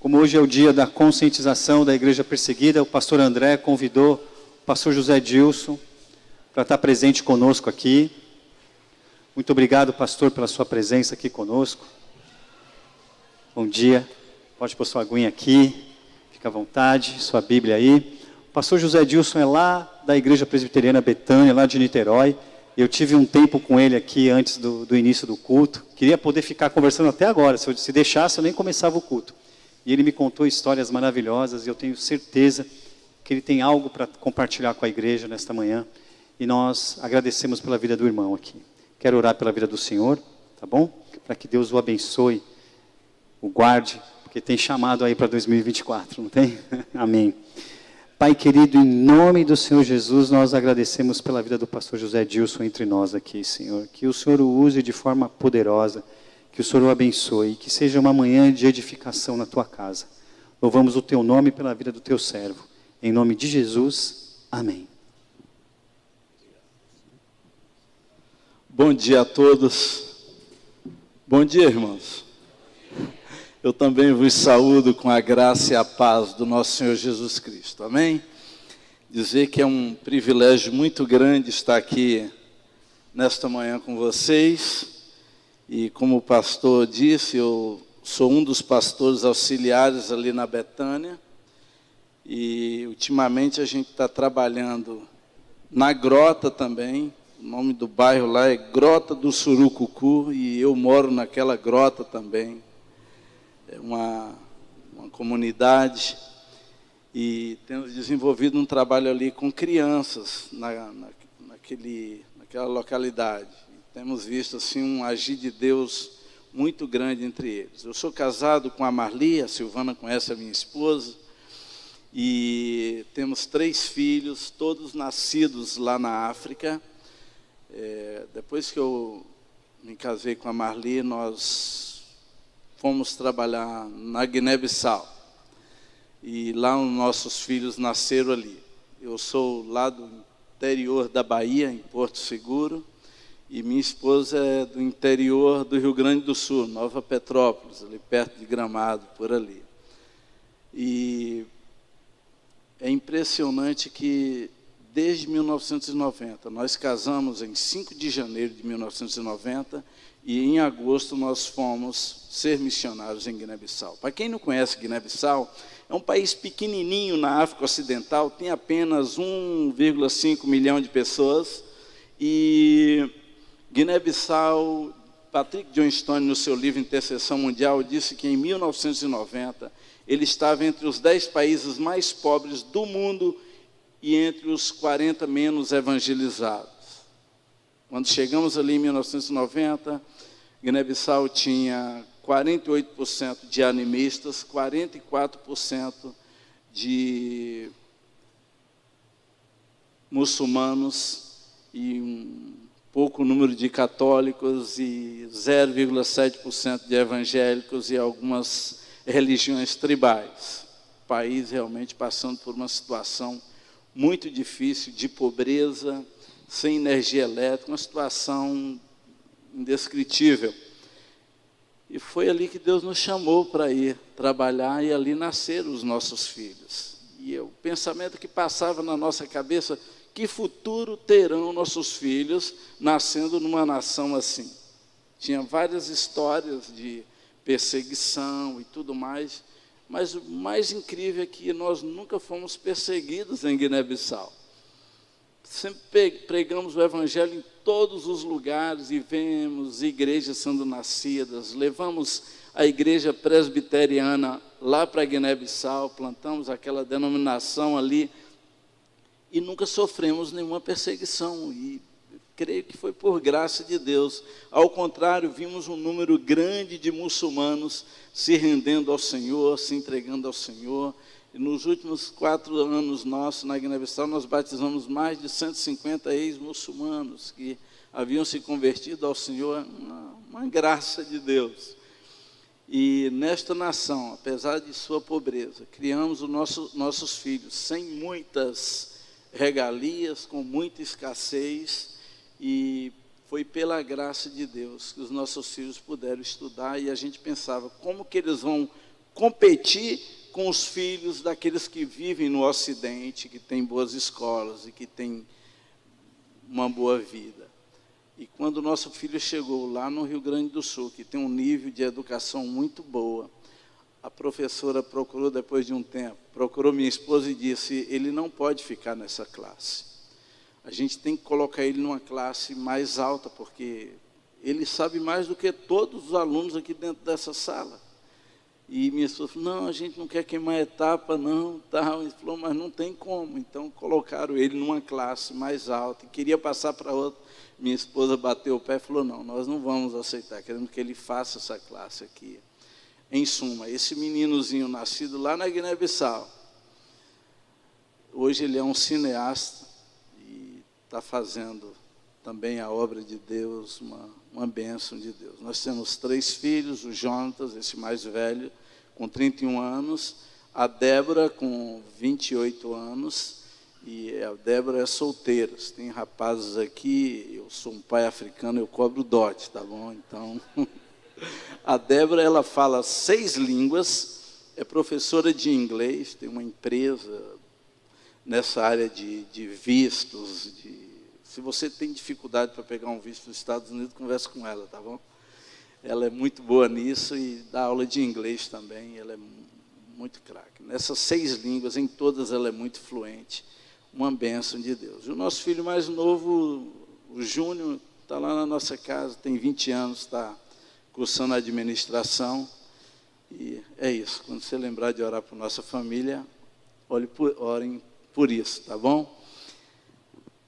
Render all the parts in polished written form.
Como hoje é o dia da conscientização da igreja perseguida, o pastor André convidou o pastor José Dilson para estar presente conosco aqui. Muito obrigado, pastor, pela sua presença aqui conosco. Bom dia. Pode pôr sua aguinha aqui. Fica à vontade, sua Bíblia aí. O pastor José Dilson é lá da Igreja Presbiteriana Betânia, lá de Niterói. Eu tive um tempo com ele aqui antes do início do culto. Queria poder ficar conversando até agora. Se deixasse, eu nem começava o culto. E ele me contou histórias maravilhosas e eu tenho certeza que ele tem algo para compartilhar com a igreja nesta manhã. E nós agradecemos pela vida do irmão aqui. Quero orar pela vida do Senhor, tá bom? Para que Deus o abençoe, o guarde, porque tem chamado aí para 2024, não tem? Amém. Pai querido, em nome do Senhor Jesus, nós agradecemos pela vida do pastor José Dilson entre nós aqui, Senhor. Que o Senhor o use de forma poderosa, que o Senhor o abençoe, que seja uma manhã de edificação na tua casa. Louvamos o teu nome pela vida do teu servo. Em nome de Jesus, amém. Bom dia a todos. Bom dia, irmãos. Eu também vos saúdo com a graça e a paz do nosso Senhor Jesus Cristo. Amém? Dizer que é um privilégio muito grande estar aqui nesta manhã com vocês. E como o pastor disse, eu sou um dos pastores auxiliares ali na Betânia. E ultimamente a gente está trabalhando na Grota também. O nome do bairro lá é Grota do Surucucu e eu moro naquela grota também. É uma comunidade e temos desenvolvido um trabalho ali com crianças naquela localidade. E temos visto assim um agir de Deus muito grande entre eles. Eu sou casado com a Marli, a Silvana conhece a minha esposa, e temos 3 filhos, todos nascidos lá na África. Depois que eu me casei com a Marli, nós fomos trabalhar na Guiné-Bissau. E lá os nossos filhos nasceram ali. Eu sou lá do interior da Bahia, em Porto Seguro, e minha esposa é do interior do Rio Grande do Sul, Nova Petrópolis, ali perto de Gramado, por ali. E é impressionante que desde 1990, nós casamos em 5 de janeiro de 1990 e em agosto nós fomos ser missionários em Guiné-Bissau. Para quem não conhece Guiné-Bissau, é um país pequenininho na África Ocidental, tem apenas 1,5 milhão de pessoas. E Guiné-Bissau, Patrick Johnstone, no seu livro Intercessão Mundial, disse que em 1990 ele estava entre os 10 países mais pobres do mundo e entre os 40 menos evangelizados. Quando chegamos ali em 1990, Guiné-Bissau tinha 48% de animistas, 44% de muçulmanos e um pouco número de católicos e 0,7% de evangélicos e algumas religiões tribais. O país realmente passando por uma situação muito difícil, de pobreza, sem energia elétrica, uma situação indescritível. E foi ali que Deus nos chamou para ir trabalhar e ali nasceram os nossos filhos. E o pensamento que passava na nossa cabeça, que futuro terão nossos filhos nascendo numa nação assim? Tinha várias histórias de perseguição e tudo mais, mas o mais incrível é que nós nunca fomos perseguidos em Guiné-Bissau. Sempre pregamos o evangelho em todos os lugares e vemos igrejas sendo nascidas. Levamos a igreja presbiteriana lá para Guiné-Bissau, plantamos aquela denominação ali e nunca sofremos nenhuma perseguição. E creio que foi por graça de Deus. Ao contrário, vimos um número grande de muçulmanos se rendendo ao Senhor, se entregando ao Senhor. E nos últimos 4 anos nossos na Guiné-Bissau, nós batizamos mais de 150 ex-muçulmanos que haviam se convertido ao Senhor, uma graça de Deus. E nesta nação, apesar de sua pobreza, criamos os nossos filhos sem muitas regalias, com muita escassez, e foi pela graça de Deus que os nossos filhos puderam estudar, e a gente pensava, como que eles vão competir com os filhos daqueles que vivem no Ocidente, que têm boas escolas e que têm uma boa vida. E quando o nosso filho chegou lá no Rio Grande do Sul, que tem um nível de educação muito boa, a professora procurou, depois de um tempo, procurou minha esposa e disse, ele não pode ficar nessa classe. A gente tem que colocar ele numa classe mais alta, porque ele sabe mais do que todos os alunos aqui dentro dessa sala. E minha esposa falou, não, a gente não quer queimar etapa, não, tal. Ele falou, mas não tem como. Então, colocaram ele numa classe mais alta, e queria passar para outra. Minha esposa bateu o pé e falou, não, nós não vamos aceitar, queremos que ele faça essa classe aqui. Em suma, esse meninozinho nascido lá na Guiné-Bissau, hoje ele é um cineasta e está fazendo também a obra de Deus, uma bênção de Deus. Nós temos 3 filhos, o Jonatas, esse mais velho, com 31 anos, a Débora, com 28 anos, e a Débora é solteira. Tem rapazes aqui, eu sou um pai africano, eu cobro dote, tá bom? Então, a Débora, ela fala 6 línguas, é professora de inglês, tem uma empresa nessa área de vistos, se você tem dificuldade para pegar um visto dos Estados Unidos, converse com ela, tá bom? Ela é muito boa nisso e dá aula de inglês também, ela é muito craque. Nessas 6 línguas, em todas ela é muito fluente, uma bênção de Deus. E o nosso filho mais novo, o Júnior, está lá na nossa casa, tem 20 anos, está cursando administração, e é isso. Quando você lembrar de orar por nossa família, orem por isso, tá bom?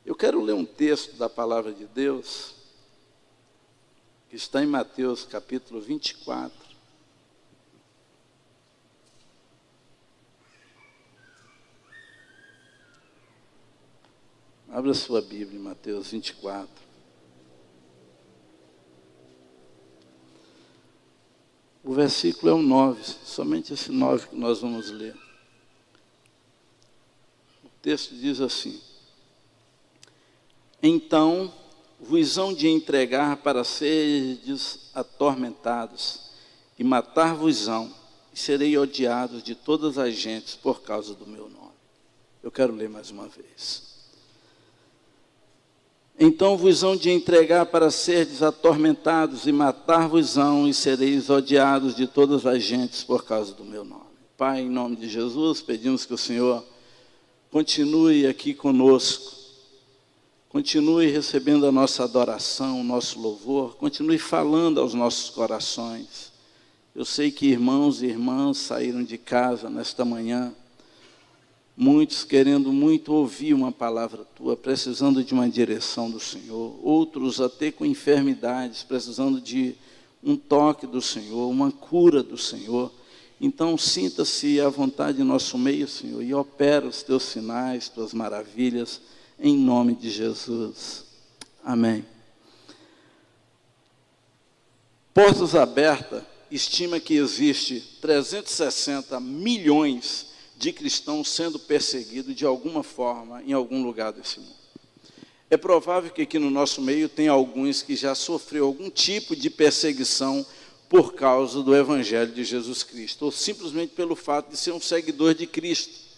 Eu quero ler um texto da palavra de Deus, que está em Mateus capítulo 24. Abra sua Bíblia em Mateus 24. O versículo é o 9, somente esse 9 que nós vamos ler. O texto diz assim: então vos hão de entregar para serdes atormentados, e matar-vos-ão, e serei odiados de todas as gentes por causa do meu nome. Eu quero ler mais uma vez. Então vos hão de entregar para serdes atormentados, e matar-vos-ão, e sereis odiados de todas as gentes por causa do meu nome. Pai, em nome de Jesus, pedimos que o Senhor continue aqui conosco, continue recebendo a nossa adoração, o nosso louvor, continue falando aos nossos corações. Eu sei que irmãos e irmãs saíram de casa nesta manhã, muitos querendo muito ouvir uma palavra Tua, precisando de uma direção do Senhor, outros até com enfermidades, precisando de um toque do Senhor, uma cura do Senhor. Então, sinta-se à vontade em nosso meio, Senhor, e opera os Teus sinais, Tuas maravilhas, em nome de Jesus. Amém. Portas Abertas estima que existe 360 milhões de cristãos sendo perseguidos de alguma forma em algum lugar desse mundo. É provável que aqui no nosso meio tenha alguns que já sofreu algum tipo de perseguição por causa do Evangelho de Jesus Cristo, ou simplesmente pelo fato de ser um seguidor de Cristo.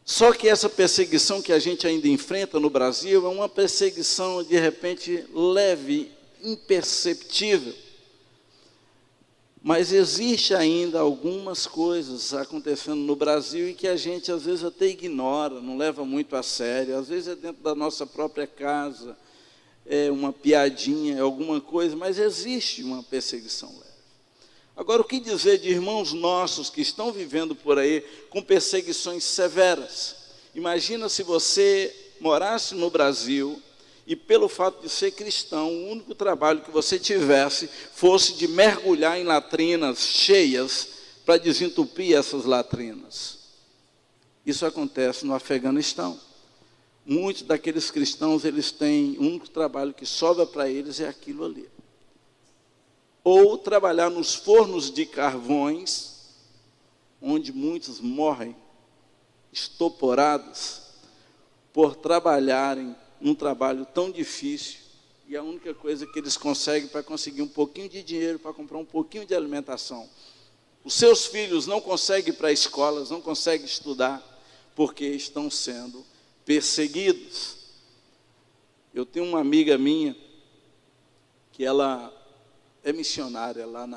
Só que essa perseguição que a gente ainda enfrenta no Brasil é uma perseguição, de repente, leve, imperceptível. Mas existe ainda algumas coisas acontecendo no Brasil e que a gente às vezes até ignora, não leva muito a sério. Às vezes é dentro da nossa própria casa, é uma piadinha, é alguma coisa, mas existe uma perseguição leve. Agora, o que dizer de irmãos nossos que estão vivendo por aí com perseguições severas? Imagina se você morasse no Brasil e pelo fato de ser cristão, o único trabalho que você tivesse fosse de mergulhar em latrinas cheias para desentupir essas latrinas. Isso acontece no Afeganistão. Muitos daqueles cristãos, eles têm, o único trabalho que sobra para eles é aquilo ali. Ou trabalhar nos fornos de carvões, onde muitos morrem estoporados por trabalharem num trabalho tão difícil E a única coisa que eles conseguem para conseguir um pouquinho de dinheiro, para comprar um pouquinho de alimentação. Os seus filhos não conseguem ir para escolas, não conseguem estudar, porque estão sendo perseguidos. Eu tenho uma amiga minha, que ela é missionária lá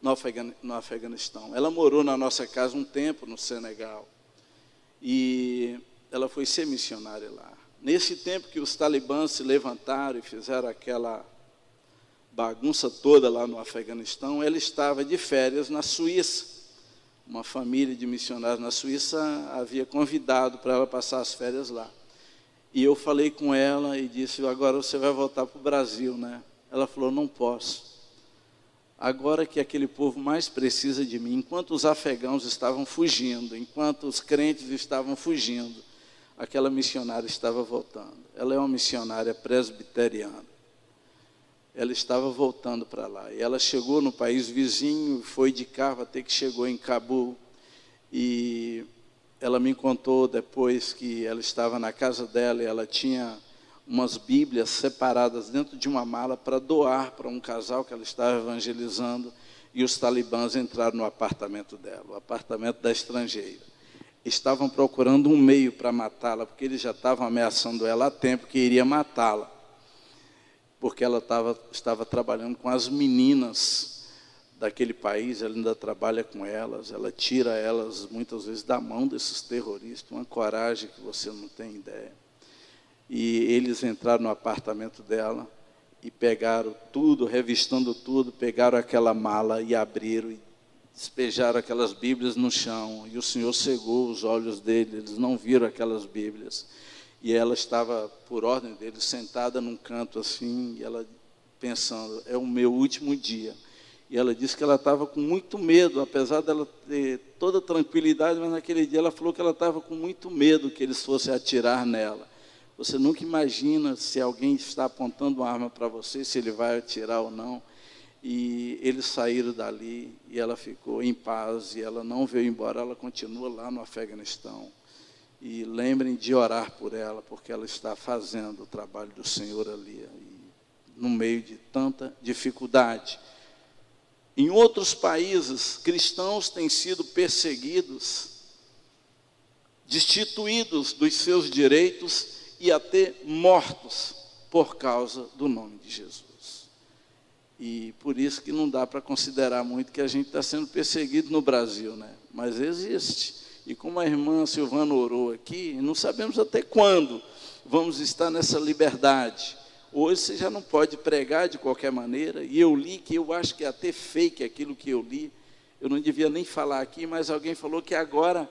no Afeganistão. Ela morou na nossa casa um tempo no Senegal. E ela foi ser missionária lá. Nesse tempo que os talibãs se levantaram e fizeram aquela bagunça toda lá no Afeganistão, ela estava de férias na Suíça. Uma família de missionários na Suíça havia convidado para ela passar as férias lá. E eu falei com ela e disse, agora você vai voltar para o Brasil, né? Ela falou, não posso. Agora que aquele povo mais precisa de mim, enquanto os afegãos estavam fugindo, enquanto os crentes estavam fugindo, aquela missionária estava voltando. Ela é uma missionária presbiteriana. Ela estava voltando para lá. E ela chegou no país vizinho, foi de carro até que chegou em Cabul. E ela me contou depois que ela estava na casa dela e ela tinha umas Bíblias separadas dentro de uma mala para doar para um casal que ela estava evangelizando. E os talibãs entraram no apartamento dela, o apartamento da estrangeira. Estavam procurando um meio para matá-la, porque eles já estavam ameaçando ela há tempo que iria matá-la. Porque ela estava trabalhando com as meninas daquele país, ela ainda trabalha com elas, ela tira elas muitas vezes da mão desses terroristas, uma coragem que você não tem ideia. E eles entraram no apartamento dela e pegaram tudo, revistando tudo, pegaram aquela mala e abriram e despejaram aquelas Bíblias no chão. E o Senhor cegou os olhos deles, eles não viram aquelas Bíblias. E ela estava, por ordem deles, sentada num canto assim, e ela pensando, é o meu último dia. E ela disse que ela estava com muito medo, apesar dela ter toda a tranquilidade, mas naquele dia ela falou que ela estava com muito medo que eles fossem atirar nela. Você nunca imagina se alguém está apontando uma arma para você, se ele vai atirar ou não. E eles saíram dali e ela ficou em paz, e ela não veio embora, ela continua lá no Afeganistão. E lembrem de orar por ela, porque ela está fazendo o trabalho do Senhor ali, no meio de tanta dificuldade. Em outros países, cristãos têm sido perseguidos, destituídos dos seus direitos e até mortos por causa do nome de Jesus. E por isso que não dá para considerar muito que a gente está sendo perseguido no Brasil, né? Mas existe. E como a irmã Silvana orou aqui, não sabemos até quando vamos estar nessa liberdade. Hoje você já não pode pregar de qualquer maneira, e eu li que eu acho que é até fake aquilo que eu li, eu não devia nem falar aqui, mas alguém falou que agora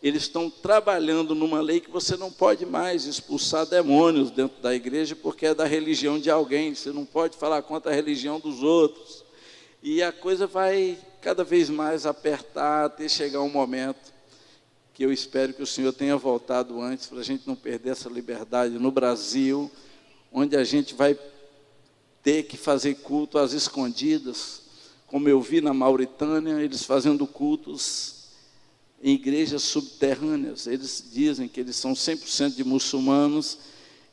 eles estão trabalhando numa lei que você não pode mais expulsar demônios dentro da igreja, porque é da religião de alguém, você não pode falar contra a religião dos outros. E a coisa vai cada vez mais apertar, até chegar um momento que eu espero que o Senhor tenha voltado antes, para a gente não perder essa liberdade no Brasil, onde a gente vai ter que fazer culto às escondidas, como eu vi na Mauritânia, eles fazendo cultos em igrejas subterrâneas. Eles dizem que eles são 100% de muçulmanos,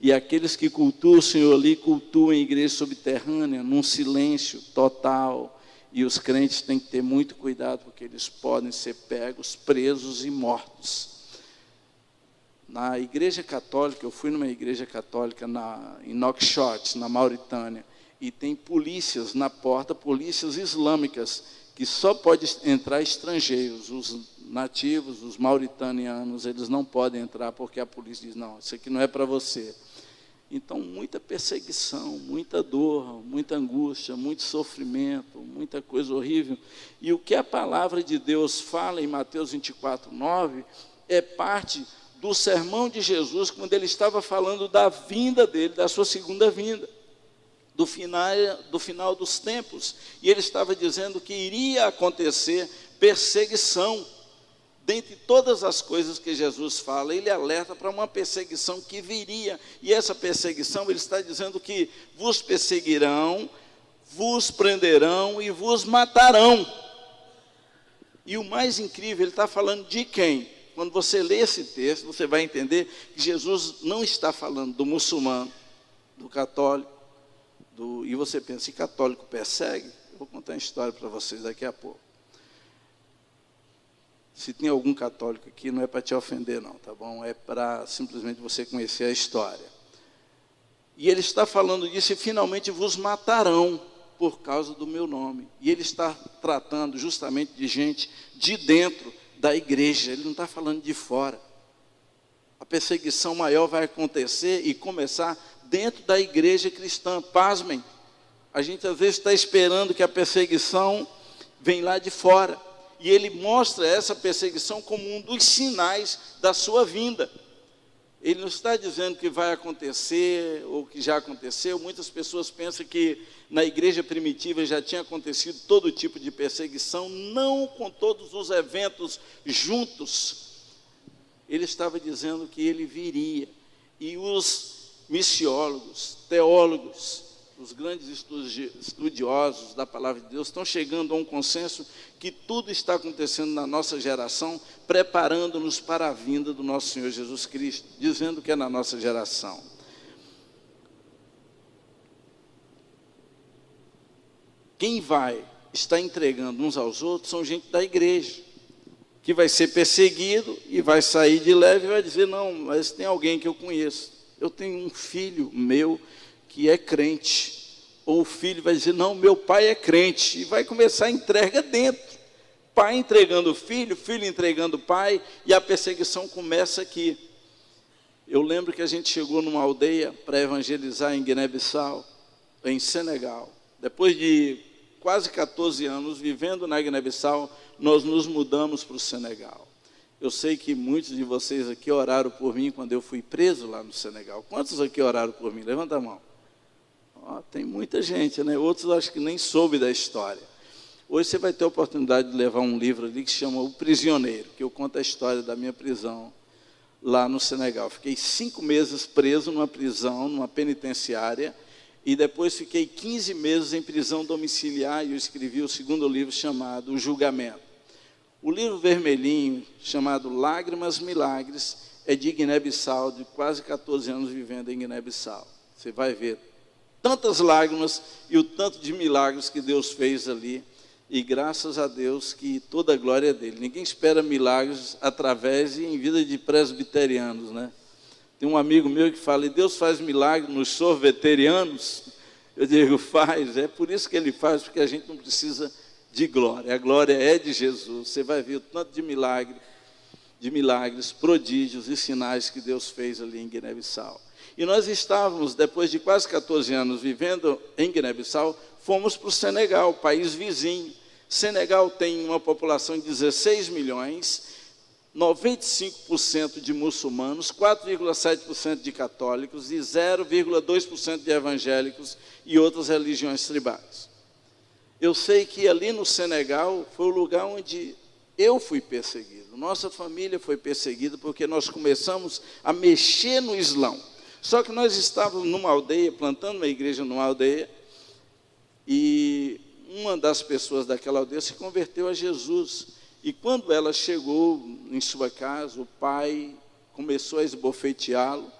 e aqueles que cultuam o Senhor ali, cultuam em igreja subterrânea, num silêncio total. E os crentes têm que ter muito cuidado, porque eles podem ser pegos, presos e mortos. Na igreja católica, eu fui numa igreja católica em Nouakchott, na Mauritânia, e tem polícias na porta, polícias islâmicas, que só pode entrar estrangeiros, os nativos, os mauritanianos, eles não podem entrar, porque a polícia diz, não, isso aqui não é para você. Então, muita perseguição, muita dor, muita angústia, muito sofrimento, muita coisa horrível. E o que a palavra de Deus fala em Mateus 24:9 é parte do sermão de Jesus, quando ele estava falando da vinda dele, da sua segunda vinda, do final dos tempos. E ele estava dizendo que iria acontecer perseguição. Dentre todas as coisas que Jesus fala, ele alerta para uma perseguição que viria. E essa perseguição, ele está dizendo que vos perseguirão, vos prenderão e vos matarão. E o mais incrível, ele está falando de quem? Quando você lê esse texto, você vai entender que Jesus não está falando do muçulmano, do católico, e você pensa, e católico persegue? Eu vou contar uma história para vocês daqui a pouco. Se tem algum católico aqui, não é para te ofender não, tá bom? É para simplesmente você conhecer a história. E ele está falando disso, e finalmente vos matarão por causa do meu nome. E ele está tratando justamente de gente de dentro da igreja, ele não está falando de fora. A perseguição maior vai acontecer e começar dentro da igreja cristã. Pasmem, a gente às vezes está esperando que a perseguição venha lá de fora. E ele mostra essa perseguição como um dos sinais da sua vinda. Ele não está dizendo que vai acontecer ou que já aconteceu. Muitas pessoas pensam que na igreja primitiva já tinha acontecido todo tipo de perseguição, não com todos os eventos juntos. Ele estava dizendo que ele viria. E os missiólogos, teólogos, os grandes estudiosos da palavra de Deus estão chegando a um consenso que tudo está acontecendo na nossa geração, preparando-nos para a vinda do nosso Senhor Jesus Cristo, dizendo que é na nossa geração. Quem vai estar entregando uns aos outros são gente da igreja, que vai ser perseguido e vai sair de leve e vai dizer, não, mas tem alguém que eu conheço. Eu tenho um filho meu que é crente. Ou o filho vai dizer, não, meu pai é crente. E vai começar a entrega dentro. Pai entregando o filho entregando o pai, e a perseguição começa aqui. Eu lembro que a gente chegou numa aldeia para evangelizar em Guiné-Bissau, em Senegal. Depois de quase 14 anos vivendo na Guiné-Bissau, nós nos mudamos para o Senegal. Eu sei que muitos de vocês aqui oraram por mim quando eu fui preso lá no Senegal. Quantos aqui oraram por mim? Levanta a mão. Tem muita gente, né? Outros acho que nem soube da história. Hoje você vai ter a oportunidade de levar um livro ali que se chama O Prisioneiro, que eu conto a história da minha prisão lá no Senegal. Fiquei 5 meses preso numa prisão, numa penitenciária, e depois fiquei 15 meses em prisão domiciliar, e eu escrevi o segundo livro chamado O Julgamento. O livro vermelhinho, chamado Lágrimas, Milagres, é de Guiné-Bissau, de quase 14 anos vivendo em Guiné-Bissau. Você vai ver tantas lágrimas e o tanto de milagres que Deus fez ali, e graças a Deus que toda a glória é dele. Ninguém espera milagres através e em vida de presbiterianos, né? Tem um amigo meu que fala, e Deus faz milagre nos sorveterianos? Eu digo, faz, é por isso que ele faz, porque a gente não precisa de glória, a glória é de Jesus. Você vai ver o tanto de milagres, prodígios e sinais que Deus fez ali em Guiné-Bissau. E nós estávamos, depois de quase 14 anos vivendo em Guiné-Bissau, fomos para o Senegal, país vizinho. Senegal tem uma população de 16 milhões, 95% de muçulmanos, 4,7% de católicos e 0,2% de evangélicos e outras religiões tribais. Eu sei que ali no Senegal foi o lugar onde eu fui perseguido. Nossa família foi perseguida porque nós começamos a mexer no Islão. Só que nós estávamos numa aldeia, plantando uma igreja numa aldeia, e uma das pessoas daquela aldeia se converteu a Jesus. E quando ela chegou em sua casa, o pai começou a esbofeteá-lo,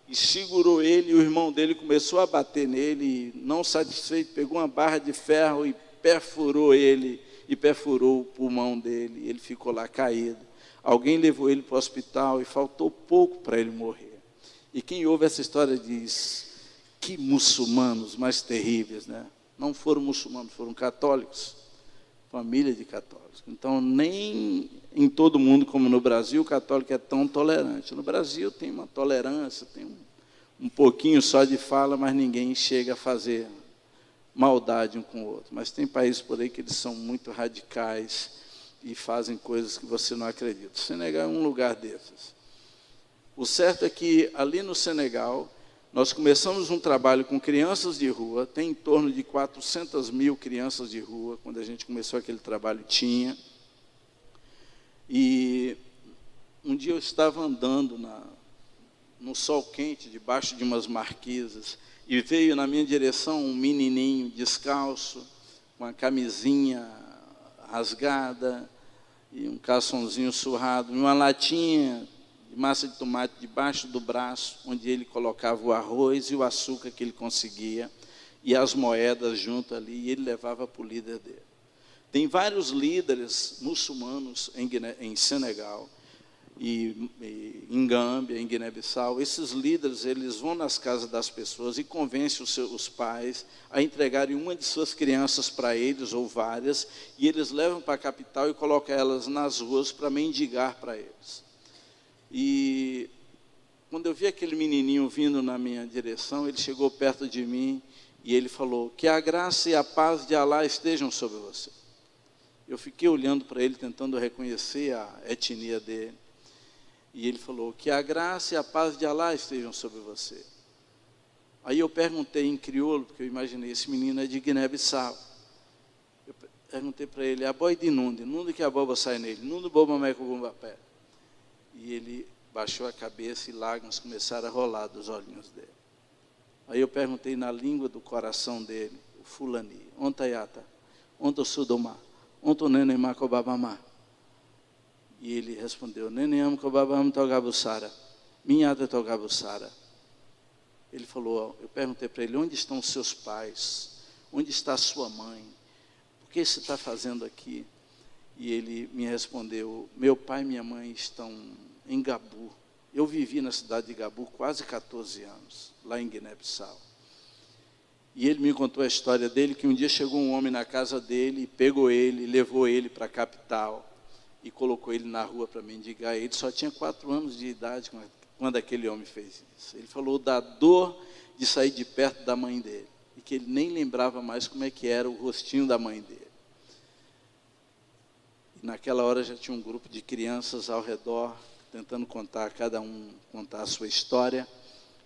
e segurou ele, e o irmão dele começou a bater nele, e não satisfeito, pegou uma barra de ferro e perfurou ele, e perfurou o pulmão dele, ele ficou lá caído. Alguém levou ele para o hospital, e faltou pouco para ele morrer. E quem ouve essa história diz, que muçulmanos mais terríveis, né? Não foram muçulmanos, foram católicos, família de católicos. Então, nem em todo mundo, como no Brasil, o católico é tão tolerante. No Brasil tem uma tolerância, tem um pouquinho só de fala, mas ninguém chega a fazer maldade um com o outro. Mas tem países por aí que eles são muito radicais e fazem coisas que você não acredita. O Senegal é um lugar desses. O certo é que ali no Senegal, nós começamos um trabalho com crianças de rua, tem em torno de 400 mil crianças de rua, quando a gente começou aquele trabalho tinha. E um dia eu estava andando no sol quente, debaixo de umas marquises, e veio na minha direção um menininho descalço, com uma camisinha rasgada, e um calçãozinho surrado, e uma latinha de massa de tomate debaixo do braço, onde ele colocava o arroz e o açúcar que ele conseguia, e as moedas junto ali, e ele levava para o líder dele. Tem vários líderes muçulmanos em Senegal, e em Gâmbia, em Guiné-Bissau. Esses líderes, eles vão nas casas das pessoas e convencem os pais a entregarem uma de suas crianças para eles, ou várias, e eles levam para a capital e colocam elas nas ruas para mendigar para eles. E quando eu vi aquele menininho vindo na minha direção, ele chegou perto de mim e ele falou: que a graça e a paz de Alá estejam sobre você. Eu fiquei olhando para ele, tentando reconhecer a etnia dele. E ele falou: que a graça e a paz de Alá estejam sobre você. Aí eu perguntei em crioulo, porque eu imaginei, esse menino é de Guiné-Bissau. Eu perguntei para ele: a boi de nundo que a boba sai nele, nundo boba meco bomba pé. E ele baixou a cabeça e lágrimas começaram a rolar dos olhinhos dele. Aí eu perguntei na língua do coração dele, o fulani: ontayata, onto sudomá, onto nene macobabamá. E ele respondeu: Neneam kobabam togabussara, minhada togabussara. Ele falou, eu perguntei para ele: onde estão os seus pais? Onde está a sua mãe? Por que você está fazendo aqui? E ele me respondeu: meu pai e minha mãe estão em Gabu. Eu vivi na cidade de Gabu quase 14 anos, lá em Guiné-Bissau. E ele me contou a história dele, que um dia chegou um homem na casa dele, pegou ele, levou ele para a capital e colocou ele na rua para mendigar. Ele só tinha 4 anos de idade quando aquele homem fez isso. Ele falou da dor de sair de perto da mãe dele, e que ele nem lembrava mais como é que era o rostinho da mãe dele. E naquela hora já tinha um grupo de crianças ao redor, tentando contar, cada um contar a sua história.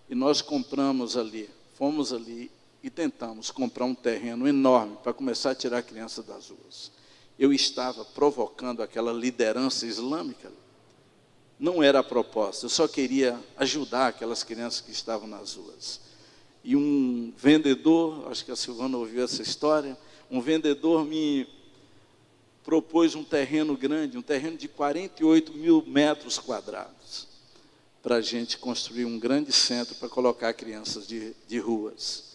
E nós compramos ali, fomos ali e tentamos comprar um terreno enorme para começar a tirar a criança das ruas. Eu estava provocando aquela liderança islâmica. Não era a proposta, eu só queria ajudar aquelas crianças que estavam nas ruas. E um vendedor, acho que a Silvana ouviu essa história, um vendedor me propôs um terreno grande, um terreno de 48 mil metros quadrados, para a gente construir um grande centro para colocar crianças de ruas.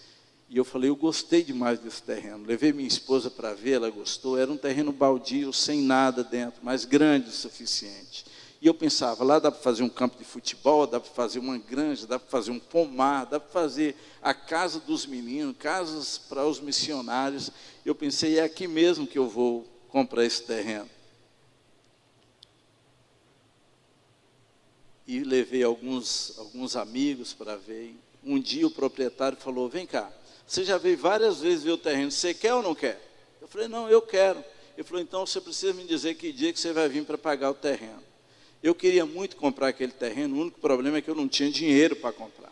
E eu falei: eu gostei demais desse terreno. Levei minha esposa para ver, ela gostou. Era um terreno baldio, sem nada dentro, mas grande o suficiente. E eu pensava, lá dá para fazer um campo de futebol, dá para fazer uma granja, dá para fazer um pomar, dá para fazer a casa dos meninos, casas para os missionários. Eu pensei, é aqui mesmo que eu vou comprar esse terreno. E levei alguns amigos para ver. Um dia o proprietário falou: vem cá, você já veio várias vezes ver o terreno, você quer ou não quer? Eu falei: não, eu quero. Ele falou: então você precisa me dizer que dia que você vai vir para pagar o terreno. Eu queria muito comprar aquele terreno, o único problema é que eu não tinha dinheiro para comprar.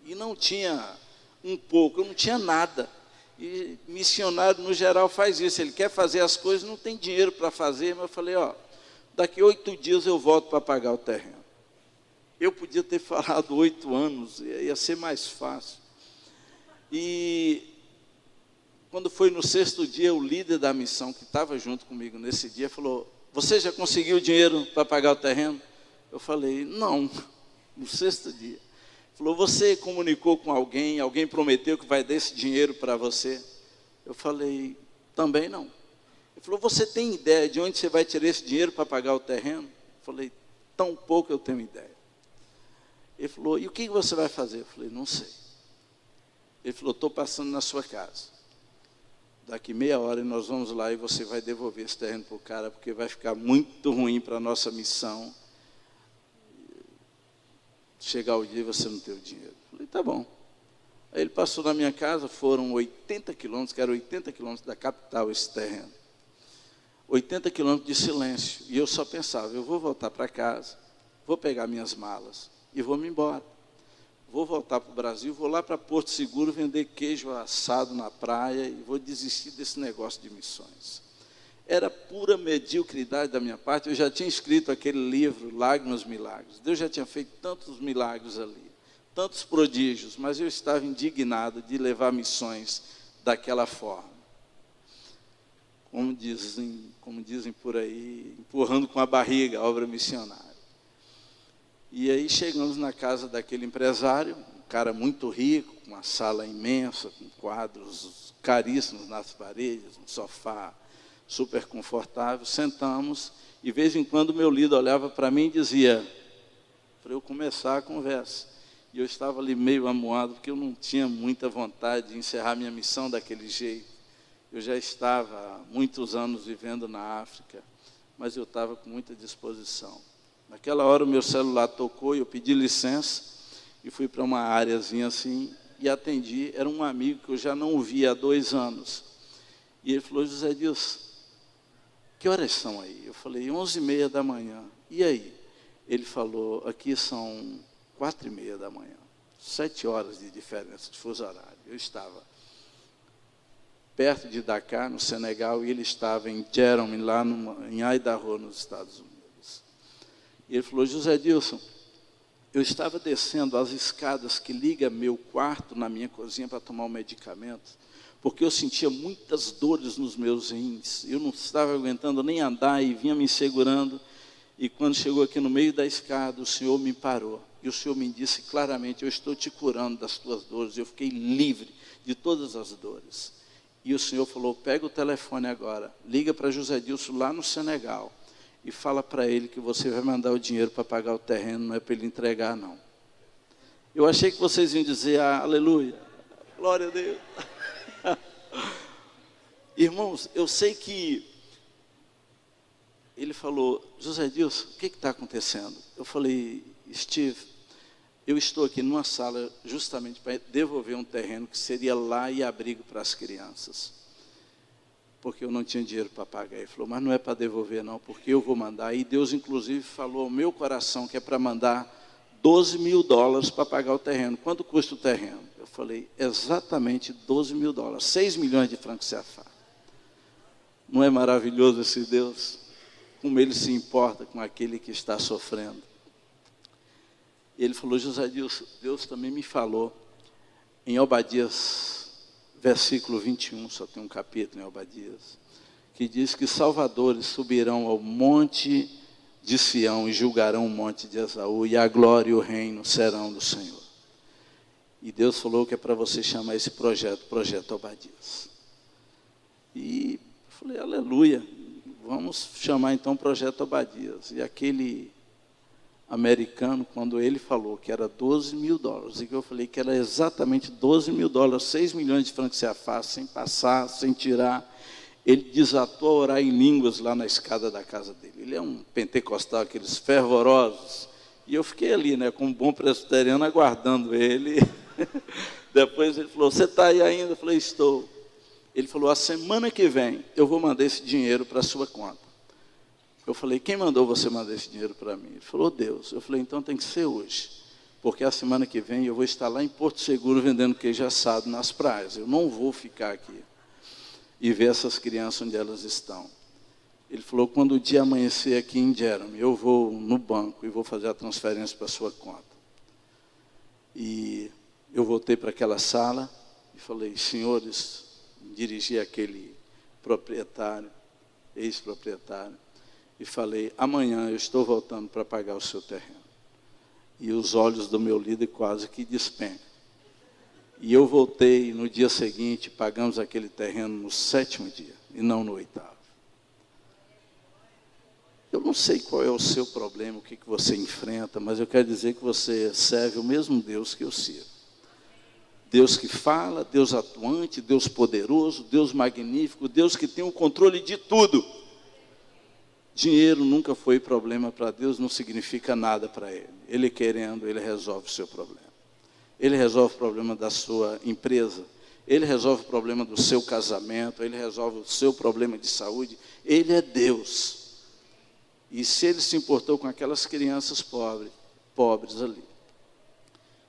E não tinha um pouco, eu não tinha nada. E missionário, no geral, faz isso, ele quer fazer as coisas, não tem dinheiro para fazer, mas eu falei: ó, daqui 8 dias eu volto para pagar o terreno. Eu podia ter falado 8 anos, ia ser mais fácil. E quando foi no 6º dia, o líder da missão, que estava junto comigo nesse dia, falou: você já conseguiu dinheiro para pagar o terreno? Eu falei: não, no 6º dia. Ele falou: você comunicou com alguém, alguém prometeu que vai dar esse dinheiro para você? Eu falei: também não. Ele falou: você tem ideia de onde você vai tirar esse dinheiro para pagar o terreno? Eu falei: tão pouco eu tenho ideia. Ele falou: e o que você vai fazer? Eu falei: não sei. Ele falou: estou passando na sua casa. Daqui meia hora nós vamos lá e você vai devolver esse terreno para o cara, porque vai ficar muito ruim para a nossa missão. Chegar o dia e você não ter o dinheiro. Eu falei: tá bom. Aí ele passou na minha casa, foram 80 quilômetros, que era 80 quilômetros da capital esse terreno. 80 quilômetros de silêncio. E eu só pensava: eu vou voltar para casa, vou pegar minhas malas e vou me embora. Vou voltar para o Brasil, vou lá para Porto Seguro vender queijo assado na praia e vou desistir desse negócio de missões. Era pura mediocridade da minha parte. Eu já tinha escrito aquele livro, Lágrimas, Milagres. Deus já tinha feito tantos milagres ali, tantos prodígios, mas eu estava indignado de levar missões daquela forma. Como dizem por aí, empurrando com a barriga a obra missionária. E aí chegamos na casa daquele empresário, um cara muito rico, com uma sala imensa, com quadros caríssimos nas paredes, um sofá super confortável. Sentamos e, de vez em quando, o meu líder olhava para mim e dizia, para eu começar a conversa. E eu estava ali meio amuado, porque eu não tinha muita vontade de encerrar minha missão daquele jeito. Eu já estava há muitos anos vivendo na África, mas eu estava com muita disposição. Naquela hora o meu celular tocou e eu pedi licença e fui para uma áreazinha assim e atendi. Era um amigo que eu já não via há 2 anos. E ele falou, José Dilson, que horas são aí? Eu falei, 11h30 da manhã. E aí? Ele falou, aqui são 4h30 da manhã. 7 horas de diferença de fuso horário. Eu estava perto de Dakar, no Senegal, e ele estava em Jerome, lá em Idaho, nos Estados Unidos. E ele falou, José Dilson, eu estava descendo as escadas que ligam meu quarto na minha cozinha para tomar um medicamento, porque eu sentia muitas dores nos meus rins. Eu não estava aguentando nem andar e vinha me segurando. E quando chegou aqui no meio da escada, o Senhor me parou. E o Senhor me disse claramente, eu estou te curando das tuas dores. Eu fiquei livre de todas as dores. E o Senhor falou, pega o telefone agora, liga para José Dilson lá no Senegal e fala para ele que você vai mandar o dinheiro para pagar o terreno, não é para ele entregar, não. Eu achei que vocês iam dizer, aleluia, glória a Deus. Irmãos, eu sei que ele falou, José Dilson, o que está acontecendo? Eu falei, Steve, eu estou aqui numa sala justamente para devolver um terreno que seria lar e abrigo para as crianças. Porque eu não tinha dinheiro para pagar. Ele falou, mas não é para devolver não, porque eu vou mandar. E Deus inclusive falou ao meu coração que é para mandar $12 mil para pagar o terreno. Quanto custa o terreno? Eu falei, exatamente $12 mil, 6 milhões de francos CFA. Não é maravilhoso esse Deus? Como ele se importa com aquele que está sofrendo. Ele falou, José Dilson, Deus também me falou, em Obadias, versículo 21, só tem um capítulo em Obadias, que diz que salvadores subirão ao monte de Sião e julgarão o monte de Esaú, e a glória e o reino serão do Senhor. E Deus falou que é para você chamar esse projeto Obadias. E eu falei, aleluia, vamos chamar então Projeto Obadias. E aquele americano, quando ele falou que era $12 mil, e que eu falei que era exatamente $12 mil, 6 milhões de francos CFA, sem passar, sem tirar, ele desatou a orar em línguas lá na escada da casa dele. Ele é um pentecostal, aqueles fervorosos, e eu fiquei ali, né, como um bom presbiteriano, aguardando ele. Depois ele falou, você está aí ainda? Eu falei, estou. Ele falou, a semana que vem eu vou mandar esse dinheiro para a sua conta. Eu falei, quem mandou você mandar esse dinheiro para mim? Ele falou, Deus. Eu falei, então tem que ser hoje, porque a semana que vem eu vou estar lá em Porto Seguro vendendo queijo assado nas praias. Eu não vou ficar aqui e ver essas crianças onde elas estão. Ele falou, quando o dia amanhecer aqui em Jerome, eu vou no banco e vou fazer a transferência para a sua conta. E eu voltei para aquela sala e falei, senhores, dirigi aquele proprietário, ex-proprietário, e falei, amanhã eu estou voltando para pagar o seu terreno. E os olhos do meu líder quase que despencam. E eu voltei no dia seguinte, pagamos aquele terreno no 7º dia, e não no 8º. Eu não sei qual é o seu problema, o que você enfrenta, mas eu quero dizer que você serve o mesmo Deus que eu sirvo. Deus que fala, Deus atuante, Deus poderoso, Deus magnífico, Deus que tem o controle de tudo. Dinheiro nunca foi problema para Deus, não significa nada para Ele. Ele querendo, Ele resolve o seu problema. Ele resolve o problema da sua empresa, Ele resolve o problema do seu casamento, Ele resolve o seu problema de saúde. Ele é Deus. E se Ele se importou com aquelas crianças pobres ali,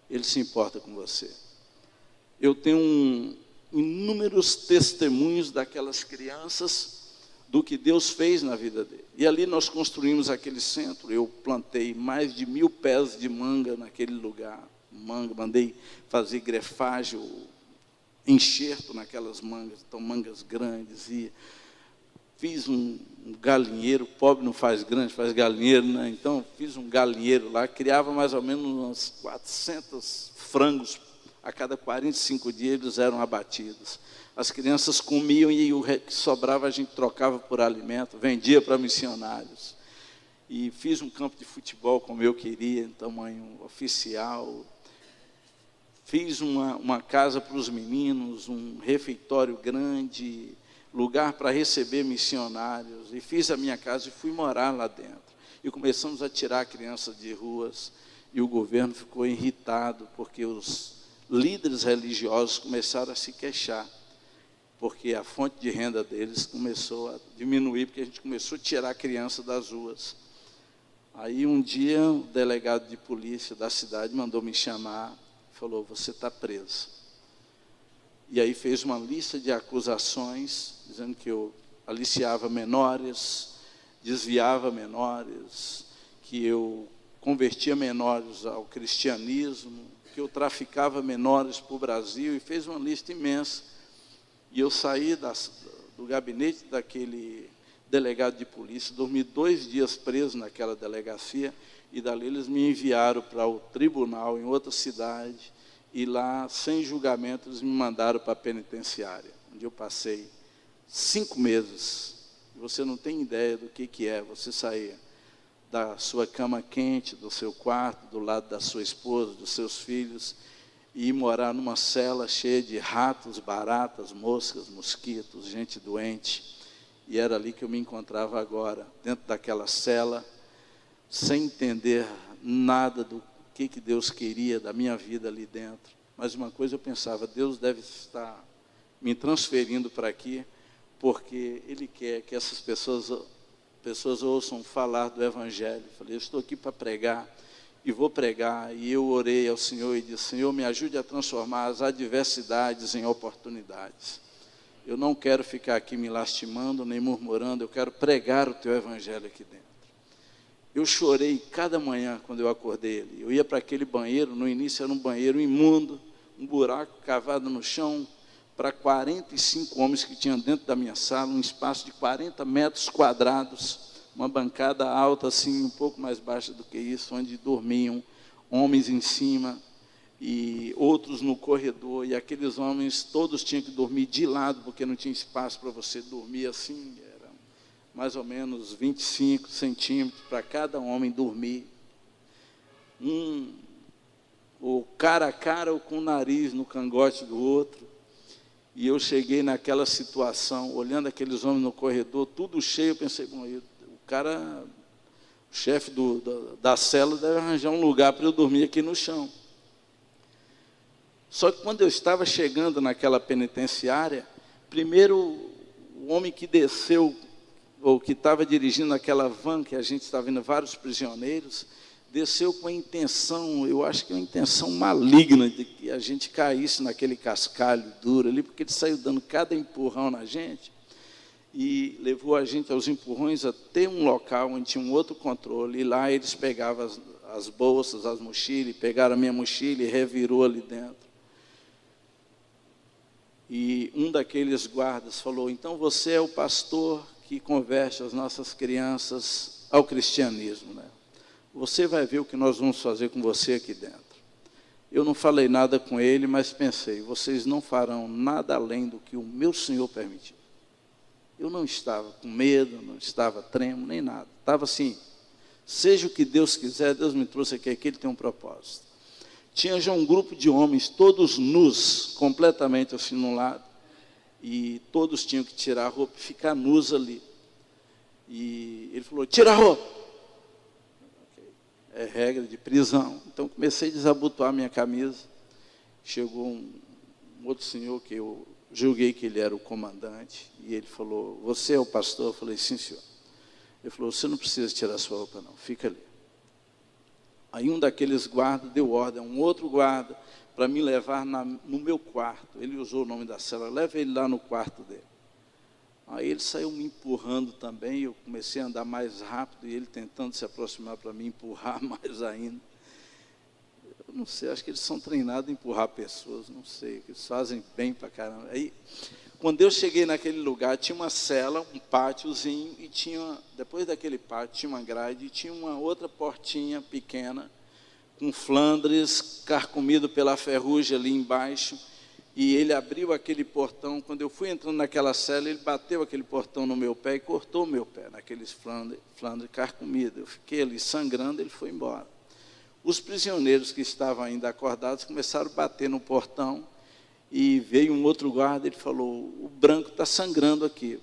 Ele se importa com você. Eu tenho inúmeros testemunhos daquelas crianças, do que Deus fez na vida dele. E ali nós construímos aquele centro, eu plantei mais de 1000 pés de manga naquele lugar, mandei fazer grefagem, enxerto naquelas mangas, então mangas grandes, e fiz um galinheiro, pobre não faz grande, faz galinheiro, né? Então fiz um galinheiro lá, criava mais ou menos uns 400 frangos, a cada 45 dias eles eram abatidos. As crianças comiam e o que sobrava a gente trocava por alimento, vendia para missionários. E fiz um campo de futebol como eu queria, em tamanho oficial. Fiz uma casa para os meninos, um refeitório grande, lugar para receber missionários. E fiz a minha casa e fui morar lá dentro. E começamos a tirar crianças de ruas. E o governo ficou irritado, porque os líderes religiosos começaram a se queixar. Porque a fonte de renda deles começou a diminuir, porque a gente começou a tirar a criança das ruas. Aí um dia o delegado de polícia da cidade mandou me chamar, falou, você está preso. E aí fez uma lista de acusações, dizendo que eu aliciava menores, desviava menores, que eu convertia menores ao cristianismo, que eu traficava menores para o Brasil, e fez uma lista imensa. E eu saí do gabinete daquele delegado de polícia, dormi 2 dias preso naquela delegacia, e dali eles me enviaram para o tribunal em outra cidade, e lá, sem julgamento, eles me mandaram para a penitenciária, onde eu passei 5 meses. Você não tem ideia do que é você sair da sua cama quente, do seu quarto, do lado da sua esposa, dos seus filhos, e ir morar numa cela cheia de ratos, baratas, moscas, mosquitos, gente doente. E era ali que eu me encontrava agora, dentro daquela cela, sem entender nada do que Deus queria da minha vida ali dentro. Mas uma coisa eu pensava, Deus deve estar me transferindo para aqui, porque Ele quer que essas pessoas ouçam falar do Evangelho. Eu falei, eu estou aqui para pregar, e vou pregar. E eu orei ao Senhor e disse, Senhor, me ajude a transformar as adversidades em oportunidades. Eu não quero ficar aqui me lastimando, nem murmurando, eu quero pregar o Teu Evangelho aqui dentro. Eu chorei cada manhã quando eu acordei ali. Eu ia para aquele banheiro, no início era um banheiro imundo, um buraco cavado no chão, para 45 homens que tinham dentro da minha sala, um espaço de 40 metros quadrados, uma bancada alta assim, um pouco mais baixa do que isso, onde dormiam homens em cima, e outros no corredor, e aqueles homens todos tinham que dormir de lado, porque não tinha espaço para você dormir assim, era mais ou menos 25 centímetros para cada homem dormir, o cara a cara ou com o nariz no cangote do outro. E eu cheguei naquela situação, olhando aqueles homens no corredor, tudo cheio, eu pensei, bom, o chefe da cela deve arranjar um lugar para eu dormir aqui no chão. Só que quando eu estava chegando naquela penitenciária, primeiro o homem que desceu, ou que estava dirigindo aquela van, que a gente estava vendo vários prisioneiros, desceu com a intenção, eu acho que uma intenção maligna, de que a gente caísse naquele cascalho duro ali, porque ele saiu dando cada empurrão na gente, e levou a gente aos empurrões até um local onde tinha um outro controle, e lá eles pegavam as bolsas, as mochilas, pegaram a minha mochila e revirou ali dentro. E um daqueles guardas falou, então você é o pastor que converte as nossas crianças ao cristianismo, né? Você vai ver o que nós vamos fazer com você aqui dentro. Eu não falei nada com ele, mas pensei, vocês não farão nada além do que o meu Senhor permitiu. Eu não estava com medo, não estava tremo, nem nada. Estava assim, seja o que Deus quiser, Deus me trouxe aqui Ele tem um propósito. Tinha já um grupo de homens, todos nus, completamente assim no lado, e todos tinham que tirar a roupa e ficar nus ali. E ele falou, tira a roupa. É regra de prisão. Então comecei a desabotoar minha camisa. Chegou um outro senhor que eu julguei que ele era o comandante, e ele falou, você é o pastor? Eu falei, sim, senhor. Ele falou, você não precisa tirar sua roupa não, fica ali. Aí um daqueles guardas deu ordem a um outro guarda para me levar no meu quarto. Ele usou o nome da cela, leva ele lá no quarto dele. Aí ele saiu me empurrando também, eu comecei a andar mais rápido, e ele tentando se aproximar para me empurrar mais ainda. Eu não sei, acho que eles são treinados a empurrar pessoas, não sei, que eles fazem bem para caramba. Aí, Quando eu cheguei naquele lugar, tinha uma cela, um pátiozinho, e depois daquele pátio, tinha uma grade, e tinha uma outra portinha pequena, com flandres, carcomido pela ferrugem ali embaixo, e ele abriu aquele portão. Quando eu fui entrando naquela cela, ele bateu aquele portão no meu pé e cortou o meu pé, naqueles flandres carcomidos. Eu fiquei ali sangrando, ele foi embora. Os prisioneiros que estavam ainda acordados começaram a bater no portão, e veio um outro guarda, ele falou: o branco está sangrando aqui.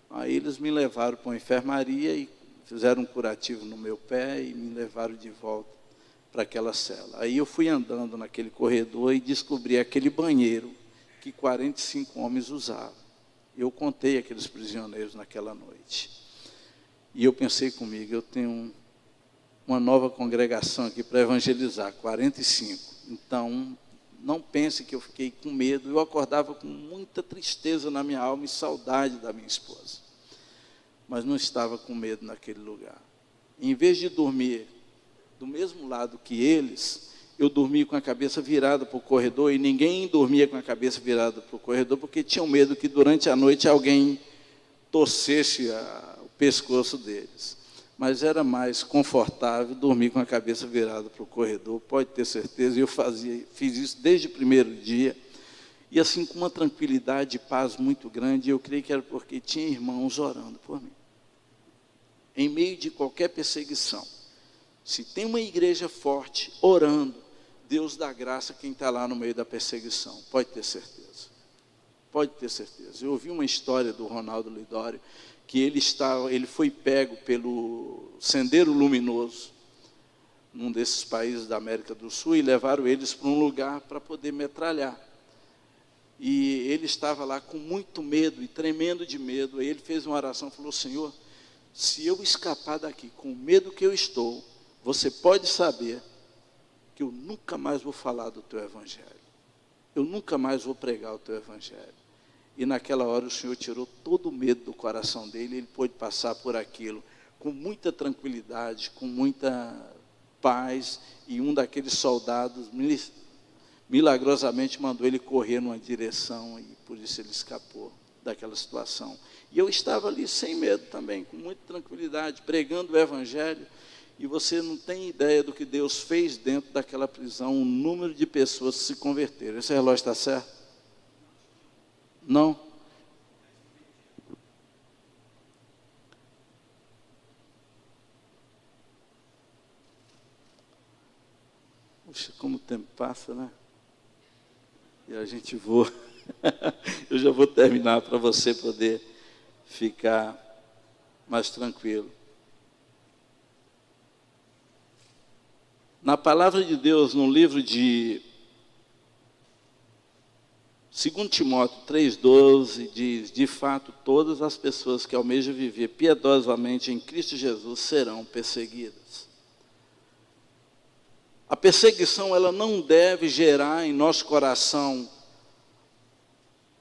Aí eles me levaram para uma enfermaria e fizeram um curativo no meu pé e me levaram de volta para aquela cela. Aí eu fui andando naquele corredor e descobri aquele banheiro que 45 homens usavam. Eu contei aqueles prisioneiros naquela noite. E eu pensei comigo, eu tenho uma nova congregação aqui para evangelizar, 45. Então, não pense que eu fiquei com medo. Eu acordava com muita tristeza na minha alma e saudade da minha esposa. Mas não estava com medo naquele lugar. Em vez de dormir do mesmo lado que eles, eu dormia com a cabeça virada para o corredor, e ninguém dormia com a cabeça virada para o corredor, porque tinham medo que durante a noite alguém torcesse o pescoço deles. Mas era mais confortável dormir com a cabeça virada para o corredor, pode ter certeza. E eu fiz isso desde o primeiro dia, e assim com uma tranquilidade e paz muito grande. Eu creio que era porque tinha irmãos orando por mim. Em meio de qualquer perseguição, se tem uma igreja forte orando, Deus dá graça a quem está lá no meio da perseguição, pode ter certeza. Pode ter certeza. Eu ouvi uma história do Ronaldo Lidório, que ele foi pego pelo Sendeiro Luminoso, num desses países da América do Sul, e levaram eles para um lugar para poder metralhar. E ele estava lá com muito medo e tremendo de medo. Aí ele fez uma oração e falou: Senhor, se eu escapar daqui com o medo que eu estou, você pode saber que eu nunca mais vou falar do teu evangelho. Eu nunca mais vou pregar o teu evangelho. E naquela hora o Senhor tirou todo o medo do coração dele, ele pôde passar por aquilo com muita tranquilidade, com muita paz, e um daqueles soldados milagrosamente mandou ele correr numa direção, e por isso ele escapou daquela situação. E eu estava ali sem medo também, com muita tranquilidade, pregando o evangelho, e você não tem ideia do que Deus fez dentro daquela prisão, o número de pessoas que se converteram. Esse relógio está certo? Não? Puxa, como o tempo passa, né? E a gente voa. Eu já vou terminar para você poder ficar mais tranquilo. Na palavra de Deus, no livro de 2 Timóteo 3,12, diz: de fato, todas as pessoas que almejam viver piedosamente em Cristo Jesus serão perseguidas. A perseguição, ela não deve gerar em nosso coração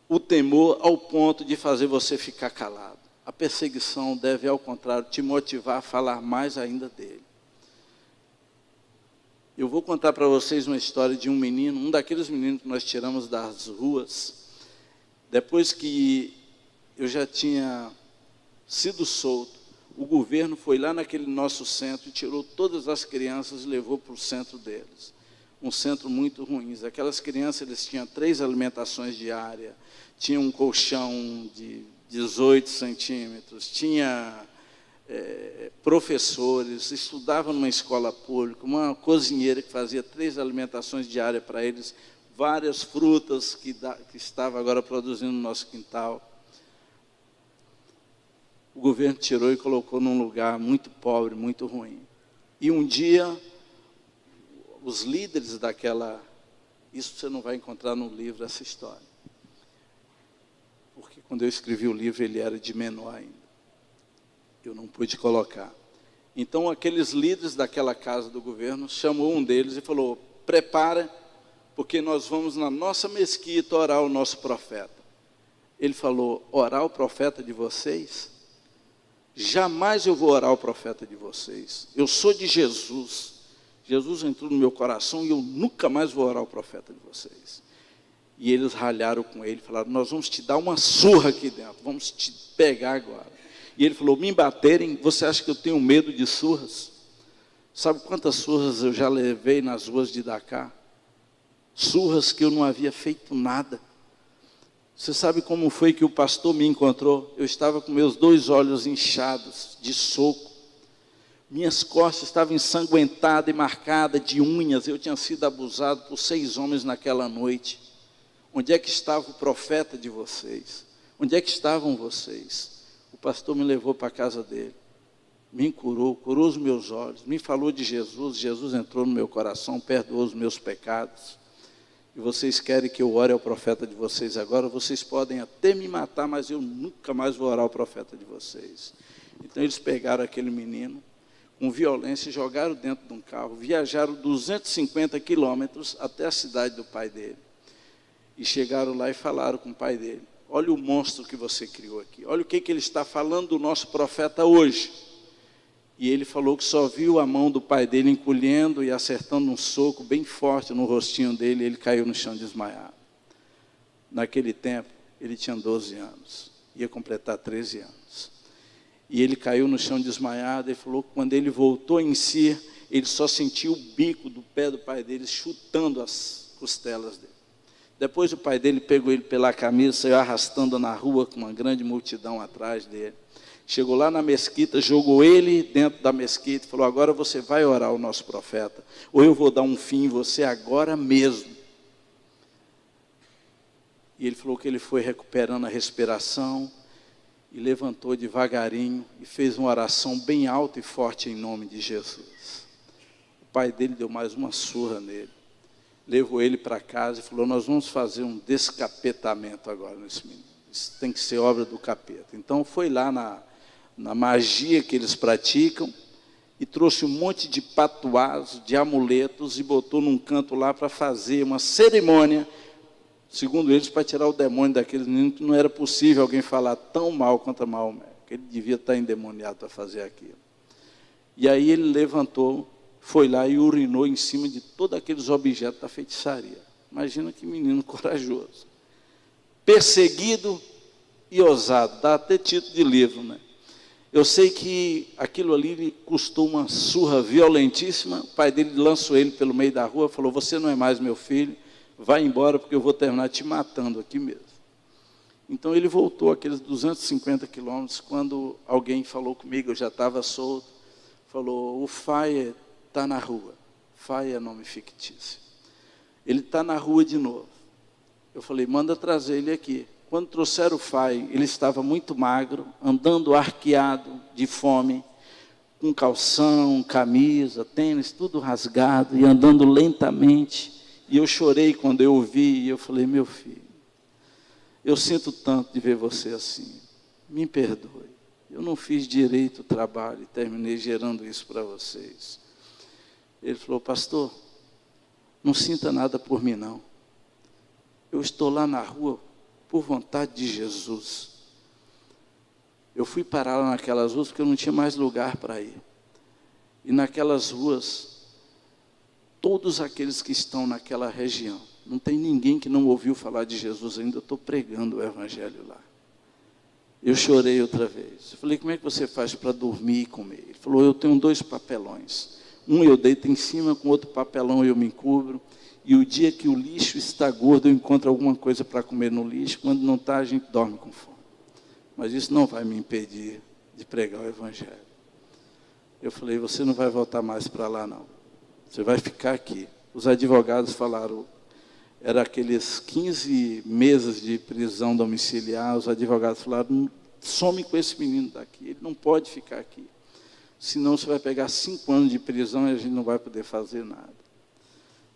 o temor ao ponto de fazer você ficar calado. A perseguição deve, ao contrário, te motivar a falar mais ainda dele. Eu vou contar para vocês uma história de um menino, um daqueles meninos que nós tiramos das ruas, depois que eu já tinha sido solto. O governo foi lá naquele nosso centro e tirou todas as crianças e levou para o centro deles. Um centro muito ruim. Aquelas crianças, eles tinham 3 alimentações diárias, tinha um colchão de 18 centímetros, tinha professores, estudavam numa escola pública, uma cozinheira que fazia 3 alimentações diárias para eles, várias frutas que estava agora produzindo no nosso quintal. O governo tirou e colocou num lugar muito pobre, muito ruim. E um dia, os líderes daquela... Isso você não vai encontrar no livro, essa história. Porque quando eu escrevi o livro, ele era de menor ainda. Eu não pude colocar. Então, aqueles líderes daquela casa do governo, chamou um deles e falou: prepara, porque nós vamos na nossa mesquita orar o nosso profeta. Ele falou: orar o profeta de vocês? Jamais eu vou orar o profeta de vocês. Eu sou de Jesus. Jesus entrou no meu coração e eu nunca mais vou orar o profeta de vocês. E eles ralharam com ele, falaram, nós vamos te dar uma surra aqui dentro, vamos te pegar agora. E ele falou, me baterem, você acha que eu tenho medo de surras? Sabe quantas surras eu já levei nas ruas de Dakar? Surras que eu não havia feito nada. Você sabe como foi que o pastor me encontrou? Eu estava com meus 2 olhos inchados de soco. Minhas costas estavam ensanguentadas e marcadas de unhas. Eu tinha sido abusado por 6 homens naquela noite. Onde é que estava o profeta de vocês? Onde é que estavam vocês? O pastor me levou para a casa dele. Me curou os meus olhos. Me falou de Jesus. Jesus entrou no meu coração, perdoou os meus pecados. E vocês querem que eu ore ao profeta de vocês agora? Vocês podem até me matar, mas eu nunca mais vou orar ao profeta de vocês. Então eles pegaram aquele menino, com violência, jogaram dentro de um carro, viajaram 250 quilômetros até a cidade do pai dele. E chegaram lá e falaram com o pai dele, olha o monstro que você criou aqui, olha o que ele está falando do nosso profeta hoje. E ele falou que só viu a mão do pai dele encolhendo e acertando um soco bem forte no rostinho dele, e ele caiu no chão desmaiado. Naquele tempo, ele tinha 12 anos, ia completar 13 anos. E ele caiu no chão desmaiado, e falou que quando ele voltou em si, ele só sentiu o bico do pé do pai dele chutando as costelas dele. Depois o pai dele pegou ele pela camisa, saiu arrastando na rua com uma grande multidão atrás dele. Chegou lá na mesquita, jogou ele dentro da mesquita e falou, agora você vai orar ao nosso profeta, ou eu vou dar um fim em você agora mesmo. E ele falou que ele foi recuperando a respiração e levantou devagarinho e fez uma oração bem alta e forte em nome de Jesus. O pai dele deu mais uma surra nele, levou ele para casa e falou, nós vamos fazer um descapetamento agora nesse menino, isso tem que ser obra do capeta. Então foi lá na magia que eles praticam, e trouxe um monte de patuás, de amuletos, e botou num canto lá para fazer uma cerimônia, segundo eles, para tirar o demônio daqueles meninos, que não era possível alguém falar tão mal contra Maomé, que ele devia estar endemoniado para fazer aquilo. E aí ele levantou, foi lá e urinou em cima de todos aqueles objetos da feitiçaria. Imagina que menino corajoso, perseguido e ousado, dá até título de livro, né? Eu sei que aquilo ali lhe custou uma surra violentíssima. O pai dele lançou ele pelo meio da rua, falou, você não é mais meu filho, vai embora porque eu vou terminar te matando aqui mesmo. Então ele voltou aqueles 250 quilômetros, quando alguém falou comigo, eu já estava solto, falou, o Faia está na rua. Faia é nome fictício. Ele está na rua de novo. Eu falei, manda trazer ele aqui. Quando trouxeram o Fai, ele estava muito magro, andando arqueado de fome, com calção, camisa, tênis, tudo rasgado, e andando lentamente. E eu chorei quando eu o vi, e eu falei, meu filho, eu sinto tanto de ver você assim, me perdoe. Eu não fiz direito o trabalho e terminei gerando isso para vocês. Ele falou, pastor, não sinta nada por mim não. Eu estou lá na rua, por vontade de Jesus. Eu fui parar lá naquelas ruas porque eu não tinha mais lugar para ir. E naquelas ruas, todos aqueles que estão naquela região, não tem ninguém que não ouviu falar de Jesus ainda, eu estou pregando o evangelho lá. Eu chorei outra vez. Eu falei, como é que você faz para dormir e comer? Ele falou, eu tenho 2 papelões. Um eu deito em cima, com outro papelão eu me encubro. E o dia que o lixo está gordo, eu encontro alguma coisa para comer no lixo. Quando não está, a gente dorme com fome. Mas isso não vai me impedir de pregar o evangelho. Eu falei, você não vai voltar mais para lá não. Você vai ficar aqui. Os advogados falaram, era aqueles 15 meses de prisão domiciliar, os advogados falaram, some com esse menino daqui, ele não pode ficar aqui. Senão você vai pegar 5 anos de prisão e a gente não vai poder fazer nada.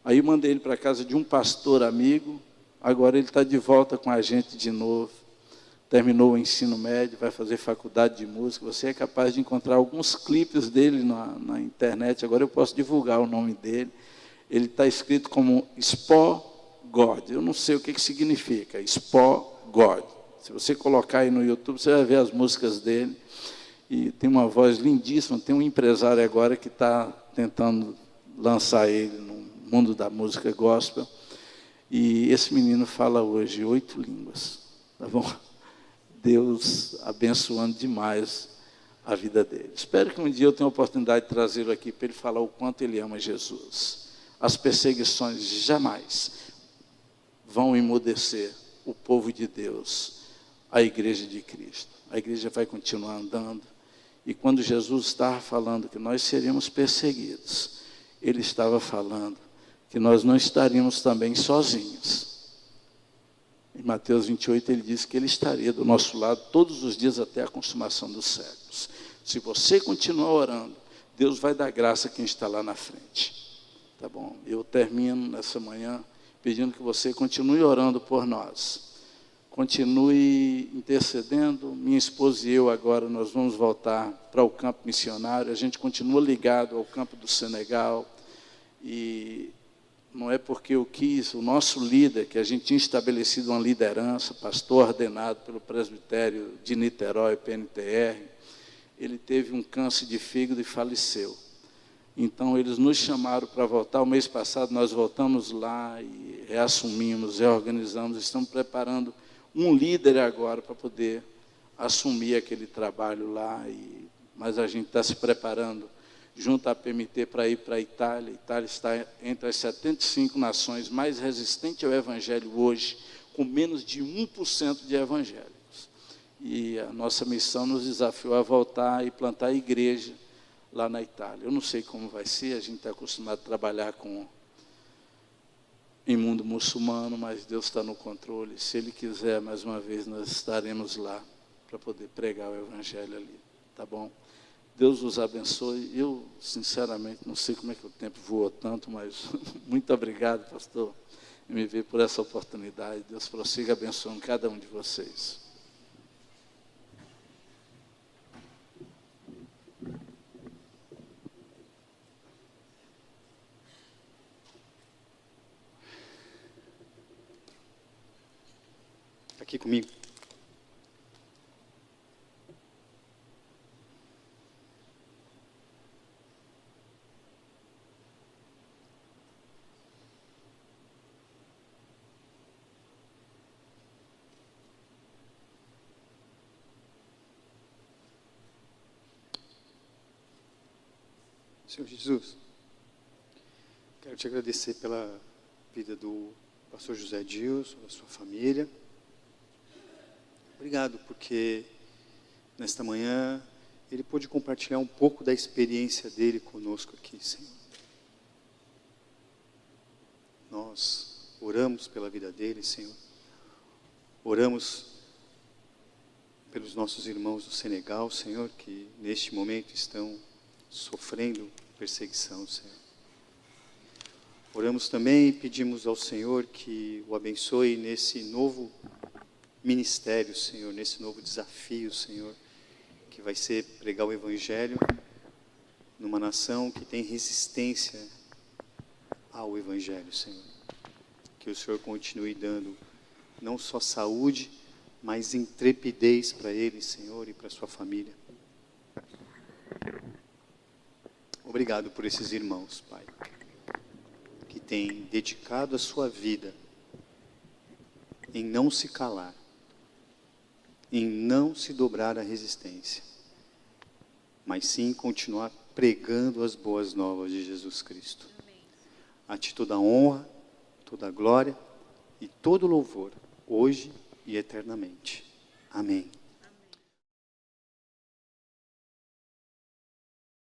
Aí eu mandei ele para a casa de um pastor amigo, agora ele está de volta com a gente de novo, terminou o ensino médio, vai fazer faculdade de música, você é capaz de encontrar alguns clipes dele na internet, agora eu posso divulgar o nome dele, ele está escrito como Spó God, eu não sei o que significa, Spó God, se você colocar aí no YouTube, você vai ver as músicas dele, e tem uma voz lindíssima, tem um empresário agora que está tentando lançar ele no mundo da música gospel, E esse menino fala hoje 8 línguas, tá bom? Deus abençoando demais a vida dele. Espero que um dia eu tenha a oportunidade de trazê-lo aqui para ele falar o quanto ele ama Jesus. As perseguições jamais vão emudecer o povo de Deus, a igreja de Cristo. A igreja vai continuar andando. E quando Jesus estava falando que nós seríamos perseguidos, ele estava falando que nós não estaríamos também sozinhos. Em Mateus 28 ele disse que ele estaria do nosso lado todos os dias até a consumação dos séculos. Se você continuar orando, Deus vai dar graça a quem está lá na frente. Tá bom? Eu termino nessa manhã pedindo que você continue orando por nós. Continue intercedendo. Minha esposa e eu agora nós vamos voltar para o campo missionário. A gente continua ligado ao campo do Senegal. E não é porque eu quis, o nosso líder, que a gente tinha estabelecido uma liderança, pastor ordenado pelo presbitério de Niterói, PNTR, ele teve um câncer de fígado e faleceu. Então, eles nos chamaram para voltar. O mês passado, nós voltamos lá e reassumimos, reorganizamos. Estamos preparando um líder agora para poder assumir aquele trabalho lá. Mas a gente está se preparando junto à PMT para ir para a Itália. A Itália está entre as 75 nações mais resistentes ao Evangelho hoje, com menos de 1% de evangélicos. E a nossa missão nos desafiou a voltar e plantar a igreja lá na Itália. Eu não sei como vai ser, a gente está acostumado a trabalhar em mundo muçulmano, mas Deus está no controle. Se Ele quiser, mais uma vez, nós estaremos lá para poder pregar o Evangelho ali, tá bom? Deus os abençoe. Eu, sinceramente, não sei como é que o tempo voou tanto, mas muito obrigado, pastor, em me ver por essa oportunidade. Deus prossiga abençoando cada um de vocês. Aqui comigo. Senhor Jesus, quero te agradecer pela vida do pastor José Edilson, da sua família. Obrigado, porque nesta manhã ele pôde compartilhar um pouco da experiência dele conosco aqui, Senhor. Nós oramos pela vida dele, Senhor. Oramos pelos nossos irmãos do Senegal, Senhor, que neste momento estão sofrendo perseguição, Senhor. Oramos também e pedimos ao Senhor que o abençoe nesse novo ministério, Senhor, nesse novo desafio, Senhor, que vai ser pregar o Evangelho numa nação que tem resistência ao Evangelho, Senhor. Que o Senhor continue dando não só saúde, mas intrepidez para ele, Senhor, e para sua família. Obrigado por esses irmãos, Pai, que têm dedicado a sua vida em não se calar, em não se dobrar à resistência, mas sim continuar pregando as boas novas de Jesus Cristo. A ti toda a honra, toda a glória e todo o louvor, hoje e eternamente. Amém.